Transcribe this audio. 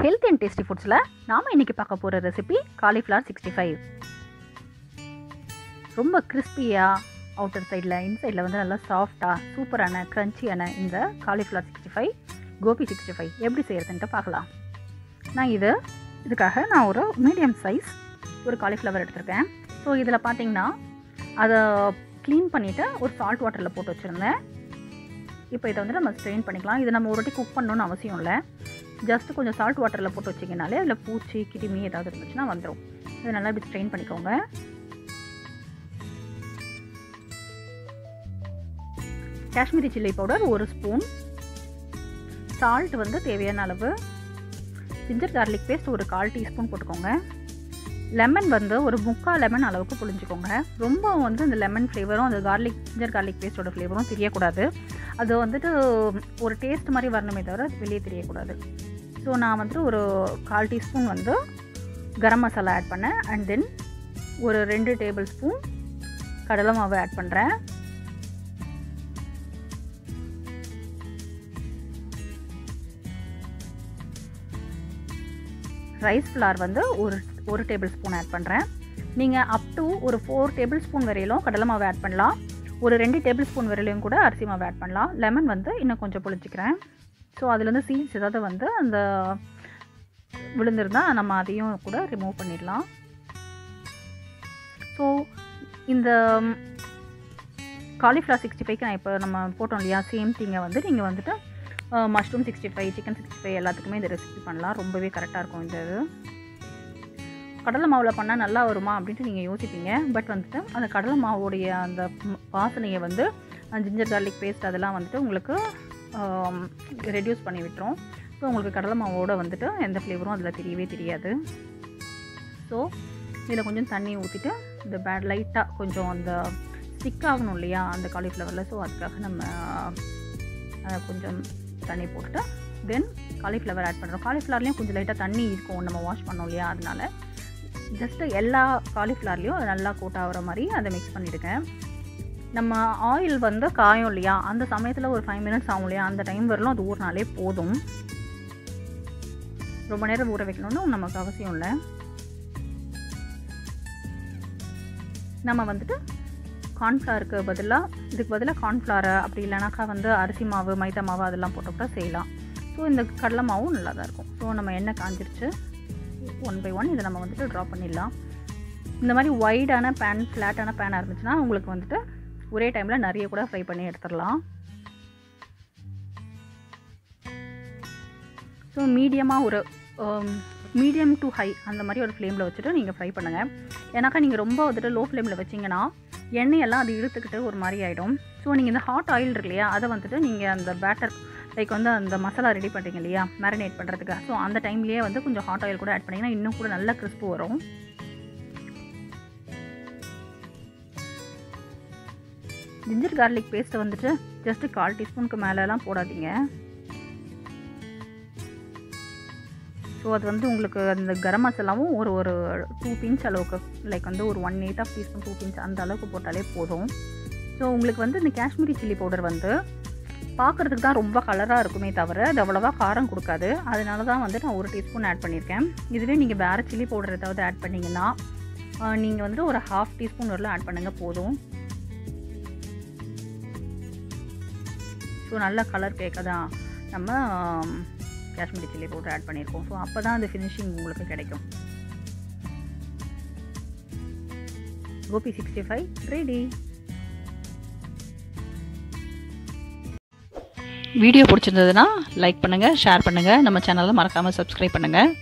Health and tasty ஃபுட்ஸில் நாம் இன்றைக்கி பார்க்க போகிற ரெசிபி காலிஃப்ளவர் 65. ரொம்ப கிறிஸ்பியாக அவுட்டர் சைடில் இன்சைடில் வந்து நல்லா சாஃப்டாக சூப்பரான க்ரன்ச்சியான இந்த காலிஃப்ளவர் 65 கோபி 65 எப்படி செய்கிறதுன்ட்டு பார்க்கலாம். நான் இதுக்காக நான் ஒரு மீடியம் சைஸ் ஒரு காலிஃப்ளவர் எடுத்திருக்கேன். ஸோ இதில் பார்த்தீங்கன்னா அதை க்ளீன் பண்ணிவிட்டு ஒரு சால்ட் வாட்டரில் போட்டு வச்சுருந்தேன். இப்போ இதை வந்து நம்ம ஸ்ட்ரெயின் பண்ணிக்கலாம். இதை நம்ம ஒரு வாட்டி குக் பண்ணணுன்னு அவசியம் இல்லை. ஜஸ்ட்டு கொஞ்சம் சால்ட் வாட்டரில் போட்டு வச்சிங்கனாலே அதில் பூச்சி கிருமி ஏதாவது இருந்துச்சுன்னா வந்துடும். இதை நல்லா இப்படி ஸ்ட்ரெயின் பண்ணிக்கோங்க. Kashmiri chilli powder 1 spoon, salt வந்து தேவையான அளவு, ஜிஞ்சர் கார்லிக் பேஸ்ட் ஒரு 1/4 டீஸ்பூன் போட்டுக்கோங்க. லெமன் வந்து ஒரு 3/4 லெமன் அளவுக்கு புழிஞ்சிக்கோங்க. ரொம்ப வந்து அந்த லெமன் ஃப்ளேவரும் அந்த ஜிஞ்சர் கார்லிக் பேஸ்ட்டோட ஃப்ளேவரும் தெரியக்கூடாது. அது வந்துட்டு ஒரு டேஸ்ட் மாதிரி வரணுமே தவிர வெளியே தெரியக்கூடாது. ஸோ நான் வந்துட்டு ஒரு 1/4 டீஸ்பூன் வந்து கரம் மசாலா ஆட் பண்ணேன். அண்ட் தென் ஒரு 2 டேபிள் ஸ்பூன் கடலை மாவு ஆட் பண்ணுறேன். ரைஸ் ஃப்ளார் வந்து ஒரு டேபிள் ஸ்பூன் ஆட் பண்ணுறேன். நீங்கள் அப் டு ஒரு 4 டேபிள் ஸ்பூன் வரையிலும் கடலை மாவு ஆட் பண்ணலாம். ஒரு 2 டேபிள் ஸ்பூன் வரையிலும் கூட அரிசி மாவு ஆட் பண்ணலாம். லெமன் வந்து இன்னும் கொஞ்சம் புளிச்சிக்கிறேன். ஸோ அதுலேருந்து சீட்ஸ் ஏதாவது வந்து அந்த விழுந்திருந்தால் நம்ம அதையும் கூட ரிமூவ் பண்ணிடலாம். ஸோ இந்த காலிஃப்ளவர் 65க்கு நான் இப்போ நம்ம போட்டோம் இல்லையா, சேம் திங்கை வந்து நீங்கள் வந்துட்டு மஷ்ரூம் 65, சிக்கன் 65 எல்லாத்துக்குமே இந்த ரெசிபி பண்ணலாம். ரொம்பவே கரெக்டாக இருக்கும். இந்த இது கடலை மாவில் பண்ணால் நல்லா வருமா அப்படின்ட்டு நீங்கள் யோசிப்பீங்க. பட் வந்துட்டு அந்த கடலை மாவுடைய அந்த வாசனையை வந்து ஜிஞ்சர் கார்லிக் பேஸ்ட் அதெல்லாம் வந்துட்டு உங்களுக்கு ரெடியூஸ் பண்ணி விட்டுரும். ஸோ உங்களுக்கு கடலை மாவோடு வந்துட்டு எந்த ஃப்ளேவரும் அதில் தெரியவே தெரியாது. ஸோ இதில் கொஞ்சம் தண்ணி ஊற்றிட்டு இந்த லைட்டாக கொஞ்சம் அந்த ஸ்டிக் ஆகணும் இல்லையா அந்த காலிஃப்ளவரில். ஸோ அதுக்காக நம்ம கொஞ்சம் தண்ணி போட்டுட்டு தென் காலிஃப்ளவர் ஆட் பண்ணுறோம். காலிஃப்ளவர்லேயும் கொஞ்சம் லைட்டாக தண்ணி இருக்கும், நம்ம வாஷ் பண்ணோம் இல்லையா, அதனால ஜஸ்ட்டு எல்லா காலிஃப்ளவர்லேயும் அது நல்லா கோட் ஆகிற மாதிரி அதை மிக்ஸ் பண்ணிவிடுங்க. நம்ம ஆயில் வந்து காயும் இல்லையா, அந்த சமயத்தில் ஒரு 5 மினிட்ஸ் ஆகும் இல்லையா, அந்த டைம் வரலும் அது ஊறினாலே போதும். ரொம்ப நேரம் ஊற வைக்கணும்னு நமக்கு அவசியம் இல்லை. நம்ம வந்துட்டு கார்ன்ஃப்ளவருக்கு இதுக்கு பதிலாக கார்ன்ஃப்ளவர் அப்படி இல்லைனாக்கா வந்து அரிசி மாவு மைதா மாவு அதெல்லாம் போட்டு செய்யலாம். ஸோ இந்த கடலை மாவும் நல்லா தான் இருக்கும். ஸோ நம்ம எண்ணெய் காஞ்சிருச்சு. 1 by 1 இதை நம்ம வந்துட்டு ட்ரா பண்ணிடலாம். இந்த மாதிரி வைடான பேன் ஃப்ளாட்டான பேனாக இருந்துச்சுன்னா உங்களுக்கு வந்துட்டு ஒரே டைமில் நிறைய கூட ஃப்ரை பண்ணி எடுத்துடலாம். ஸோ மீடியமாக ஒரு மீடியம் டு ஹை அந்த மாதிரி ஒரு ஃப்ளேமில் வச்சுட்டு நீங்கள் ஃப்ரை பண்ணுங்கள். ஏன்னாக்கா நீங்கள் ரொம்ப வந்துட்டு லோ ஃப்ளேமில் வச்சிங்கன்னா எண்ணெயெல்லாம் அது இழுத்துக்கிட்டு ஒரு மாதிரி ஆகிடும். ஸோ நீங்கள் இந்த ஹாட் ஆயில் இருக்கு இல்லையா, அதை வந்துட்டு நீங்கள் அந்த பேட்டர் லைக் வந்து அந்த மசாலா ரெடி பண்ணுறீங்க இல்லையா மேரினேட் பண்ணுறதுக்கு, ஸோ அந்த டைம்லேயே வந்து கொஞ்சம் ஹாட் ஆயில் கூட ஆட் பண்ணிங்கன்னா இன்னும் கூட நல்ல கிறிஸ்பு வரும். ஜிஞ்சர் கார்லிக் பேஸ்ட்டை வந்துட்டு ஜஸ்ட்டு 1/4 டீஸ்பூனுக்கு மேலெலாம் போடாதீங்க. ஸோ அது வந்து உங்களுக்கு அந்த கரம் மசாலாவும் ஒரு 2 பிஞ்ச் அளவுக்கு லைக் வந்து ஒரு 1/8 டீஸ்பூன் 2 பிஞ்ச் அந்த அளவுக்கு போட்டாலே போதும். ஸோ உங்களுக்கு வந்து இந்த காஷ்மீரி சில்லி பவுடர் வந்து பார்க்குறதுக்கு தான் ரொம்ப கலராக இருக்குமே தவிர அது அவ்வளோவா காரம் கொடுக்காது. அதனால தான் வந்து நான் 1 டீஸ்பூன் ஆட் பண்ணியிருக்கேன். இதுவே நீங்கள் வேறு சில்லி பவுடர் ஏதாவது ஆட் பண்ணிங்கன்னா நீங்கள் வந்துட்டு ஒரு 1/2 டீஸ்பூன் வரலாம் ஆட் பண்ணுங்கள் போதும். ஸோ நல்ல கலர் கேட்க தான் நம்ம காஷ்மீரி சில்லி பவுடர் ஆட் பண்ணியிருக்கோம். ஸோ அப்போ தான் அந்த ஃபினிஷிங் உங்களுக்கு கிடைக்கும். கோபி 65 ரெடி. வீடியோ பிடிச்சிருந்ததுன்னா லைக் பண்ணுங்கள், ஷேர் பண்ணுங்கள், நம்ம சேனலை மறக்காமல் சப்ஸ்கிரைப் பண்ணுங்கள்.